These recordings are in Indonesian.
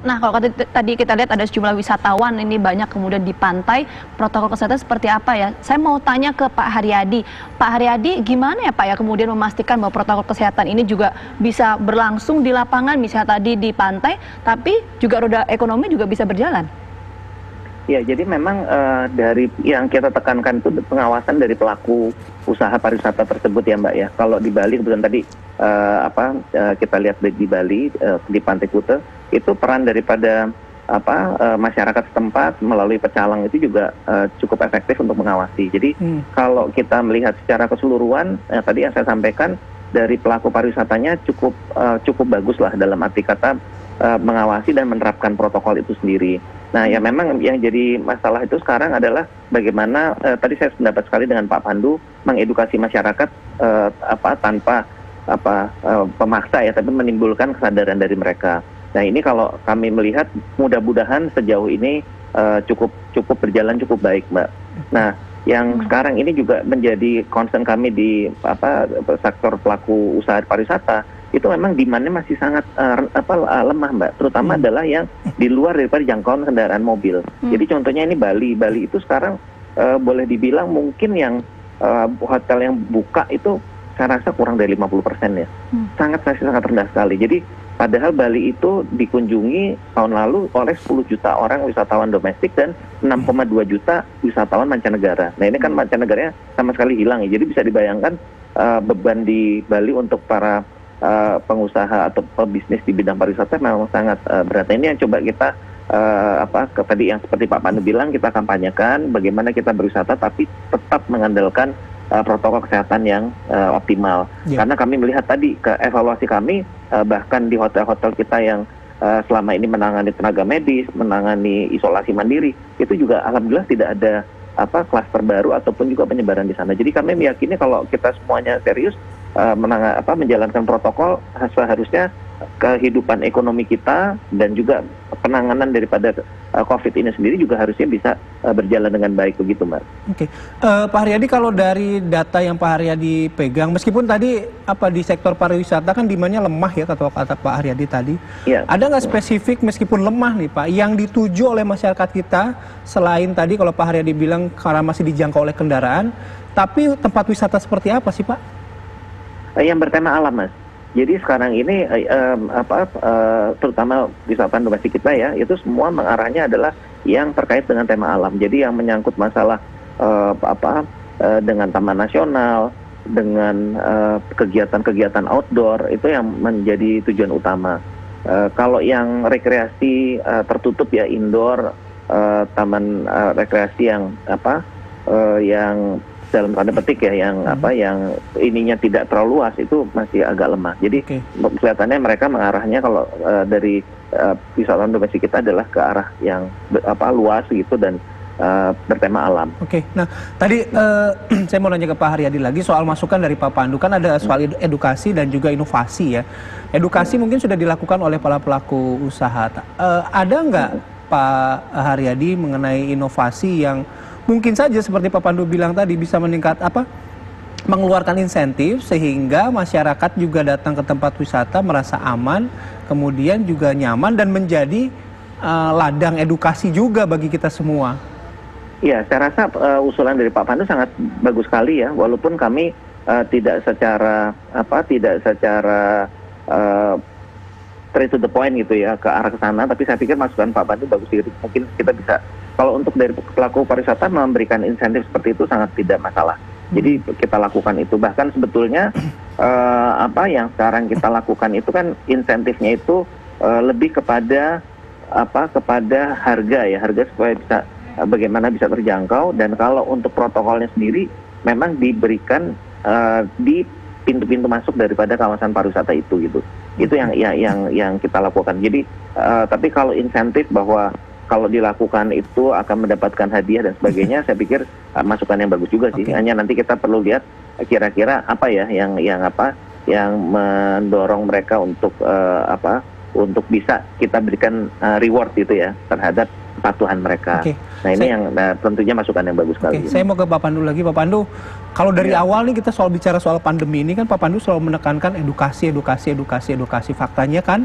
Nah, kalau tadi kita lihat ada sejumlah wisatawan ini banyak kemudian di pantai, protokol kesehatan seperti apa ya? Saya mau tanya ke Pak Haryadi. Pak Haryadi, gimana ya Pak ya kemudian memastikan bahwa protokol kesehatan ini juga bisa berlangsung di lapangan, misalnya tadi di pantai, tapi juga roda ekonomi juga bisa berjalan? Ya, jadi memang dari yang kita tekankan itu pengawasan dari pelaku usaha pariwisata tersebut ya Mbak ya. Kalau di Bali kebetulan tadi kita lihat di Bali di Pantai Kuta itu peran daripada masyarakat setempat melalui pecalang itu juga cukup efektif untuk mengawasi. Jadi kalau kita melihat secara keseluruhan tadi yang saya sampaikan dari pelaku pariwisatanya cukup bagus lah dalam arti kata mengawasi dan menerapkan protokol itu sendiri. Nah, ya memang yang jadi masalah itu sekarang adalah bagaimana tadi saya sependapat sekali dengan Pak Pandu mengedukasi masyarakat tanpa pemaksa ya, tapi menimbulkan kesadaran dari mereka. Nah, ini kalau kami melihat mudah-mudahan sejauh ini cukup berjalan cukup baik, Mbak. Nah, yang sekarang ini juga menjadi concern kami di sektor pelaku usaha pariwisata itu memang demand-nya masih sangat lemah Mbak, terutama adalah yang di luar daripada jangkauan kendaraan mobil. Jadi contohnya ini Bali itu sekarang boleh dibilang mungkin yang hotel yang buka itu saya rasa kurang dari 50% ya, sangat rendah sekali. Jadi padahal Bali itu dikunjungi tahun lalu oleh 10 juta orang wisatawan domestik dan 6,2 juta wisatawan mancanegara. Nah ini kan mancanegaranya sama sekali hilang ya, jadi bisa dibayangkan beban di Bali untuk para pengusaha atau pebisnis di bidang pariwisata memang sangat berat. Nah, ini yang coba kita tadi yang seperti Pak Pandu bilang kita kampanyekan bagaimana kita berwisata tapi tetap mengandalkan protokol kesehatan yang optimal. Karena kami melihat tadi ke evaluasi kami bahkan di hotel-hotel kita yang selama ini menangani tenaga medis, menangani isolasi mandiri itu juga alhamdulillah tidak ada klaster baru ataupun juga penyebaran di sana. Jadi kami meyakini kalau kita semuanya serius menjalankan protokol, seharusnya kehidupan ekonomi kita dan juga penanganan daripada COVID ini sendiri juga harusnya bisa berjalan dengan baik begitu, Mbak. Oke, Pak Haryadi, kalau dari data yang Pak Haryadi pegang, meskipun tadi di sektor pariwisata kan demand-nya lemah ya kata Pak Haryadi tadi, ada nggak spesifik meskipun lemah nih Pak, yang dituju oleh masyarakat kita selain tadi kalau Pak Haryadi bilang karena masih dijangkau oleh kendaraan, tapi tempat wisata seperti apa sih Pak? Yang bertema alam, Mas. Jadi sekarang ini terutama wisatawan domestik kita ya, itu semua mengarahnya adalah yang terkait dengan tema alam. Jadi yang menyangkut masalah dengan taman nasional, dengan kegiatan-kegiatan outdoor itu yang menjadi tujuan utama. Kalau yang rekreasi tertutup ya indoor, taman rekreasi yang yang dalam tanda petik ya yang yang ininya tidak terlalu luas itu masih agak lemah. Jadi kelihatannya mereka mengarahnya kalau dari wisatawan domestik kita adalah ke arah yang luas gitu dan bertema alam. Oke, nah tadi saya mau nanya ke Pak Haryadi lagi soal masukan dari Pak Pandu, kan ada soal edukasi dan juga inovasi ya. Edukasi mungkin sudah dilakukan oleh para pelaku usaha. Ada nggak Pak Haryadi mengenai inovasi yang mungkin saja seperti Pak Pandu bilang tadi bisa meningkat mengeluarkan insentif sehingga masyarakat juga datang ke tempat wisata merasa aman, kemudian juga nyaman dan menjadi ladang edukasi juga bagi kita semua. Iya, saya rasa usulan dari Pak Pandu sangat bagus sekali ya, walaupun kami tidak secara straight to the point gitu ya ke arah ke sana, tapi saya pikir masukan Pak Pandu bagus. Mungkin kita bisa, kalau untuk dari pelaku pariwisata memberikan insentif seperti itu sangat tidak masalah. Jadi kita lakukan itu. Bahkan sebetulnya yang sekarang kita lakukan itu kan insentifnya itu lebih kepada kepada harga ya, harga supaya bisa bagaimana bisa terjangkau, dan kalau untuk protokolnya sendiri memang diberikan di pintu-pintu masuk daripada kawasan pariwisata itu gitu. Itu yang kita lakukan. Jadi tapi kalau insentif bahwa kalau dilakukan itu akan mendapatkan hadiah dan sebagainya, saya pikir masukan yang bagus juga sih. Hanya nanti kita perlu lihat kira-kira apa ya yang mendorong mereka untuk untuk bisa kita berikan reward gitu ya terhadap kepatuhan mereka. Nah ini yang tentunya masukan yang bagus sekali. Saya mau ke Pak Pandu lagi. Pak Pandu, kalau dari awal nih kita bicara soal pandemi ini kan Pak Pandu selalu menekankan edukasi. Faktanya kan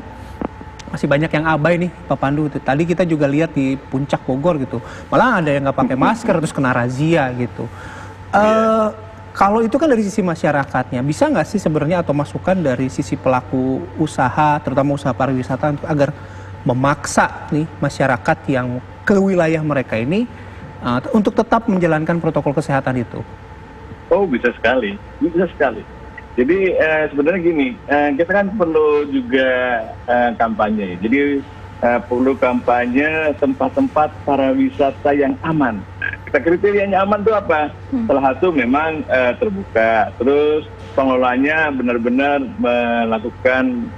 masih banyak yang abai nih Pak Pandu. Tadi kita juga lihat di Puncak Bogor gitu, malah ada yang nggak pakai masker terus kena razia gitu. Kalau itu kan dari sisi masyarakatnya, bisa nggak sih sebenarnya atau masukan dari sisi pelaku usaha, terutama usaha pariwisata agar memaksa nih masyarakat yang ke wilayah mereka ini untuk tetap menjalankan protokol kesehatan itu? Oh, bisa sekali, bisa sekali. Jadi sebenarnya gini, kita kan perlu juga kampanye. Jadi perlu kampanye tempat-tempat pariwisata yang aman. Kita kriterianya aman itu apa? Salah satu memang terbuka, terus pengelolanya benar-benar melakukan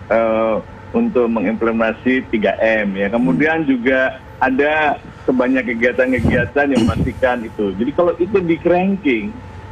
untuk mengimplementasi 3M ya. Kemudian juga ada sebanyak kegiatan-kegiatan yang memastikan itu. Jadi kalau itu di ranking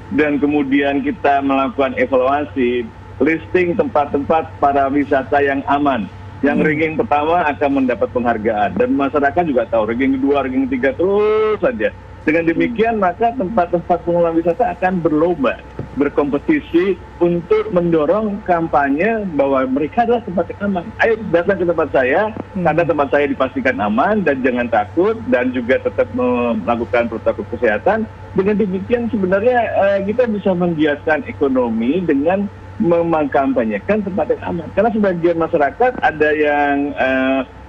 dan kemudian kita melakukan evaluasi, listing tempat-tempat pariwisata yang aman. Yang ranking pertama akan mendapat penghargaan dan masyarakat juga tahu ranking kedua, ranking ketiga terus saja. Dengan demikian maka tempat-tempat pengelola wisata akan berlomba, berkompetisi untuk mendorong kampanye bahwa mereka adalah tempat yang aman. Ayo datang ke tempat saya karena tempat saya dipastikan aman dan jangan takut dan juga tetap melakukan protokol kesehatan. Dengan demikian sebenarnya kita bisa menggiatkan ekonomi dengan mengkampanyekan tempat yang aman. Karena sebagian masyarakat ada yang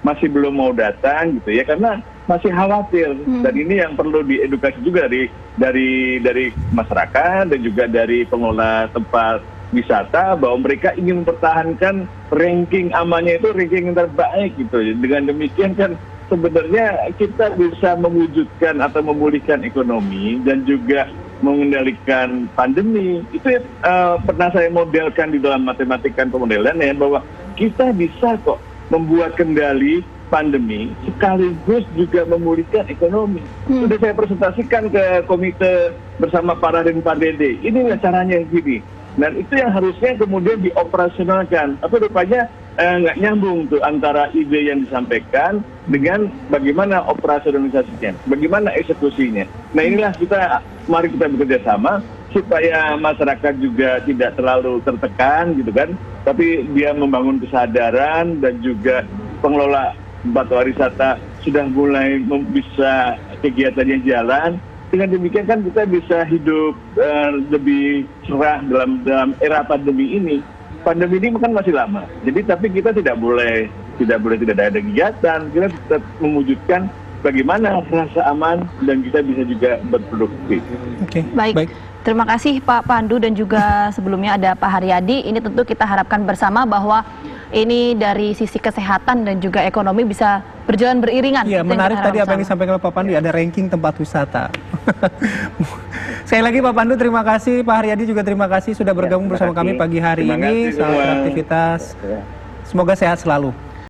masih belum mau datang gitu ya, karena masih khawatir. Dan ini yang perlu diedukasi juga dari masyarakat dan juga dari pengelola tempat wisata bahwa mereka ingin mempertahankan ranking amannya itu ranking yang terbaik gitu. Dengan demikian kan sebenarnya kita bisa mewujudkan atau memulihkan ekonomi dan juga mengendalikan pandemi. Itu pernah saya modelkan di dalam matematika pemodelan ya, bahwa kita bisa kok membuat kendali pandemi sekaligus juga memulihkan ekonomi. Sudah saya presentasikan ke komite bersama Pak Raden Pak Dede. Inilah caranya yang gini. Dan itu yang harusnya kemudian dioperasionalkan. Tapi rupanya nggak nyambung tuh antara ide yang disampaikan dengan bagaimana operasionalisasinya, bagaimana eksekusinya. Nah inilah mari kita bekerja sama supaya masyarakat juga tidak terlalu tertekan gitu kan, tapi dia membangun kesadaran dan juga pengelola tempat pariwisata sudah mulai bisa kegiatannya jalan. Dengan demikian kan kita bisa hidup lebih cerah dalam era pandemi ini. Pandemi ini kan masih lama, jadi tapi kita tidak boleh tidak ada kegiatan. Kita tetap mewujudkan bagaimana rasa aman dan kita bisa juga berproduktif. Oke, Baik. Terima kasih Pak Pandu dan juga sebelumnya ada Pak Haryadi. Ini tentu kita harapkan bersama bahwa ini dari sisi kesehatan dan juga ekonomi bisa berjalan beriringan. Iya, menarik tadi apa yang disampaikan Pak Pandu, ada ranking tempat wisata. Sekali lagi Pak Pandu terima kasih, Pak Haryadi juga terima kasih sudah bergabung bersama kami pagi hari ini. Selamat beraktivitas. Semoga sehat selalu.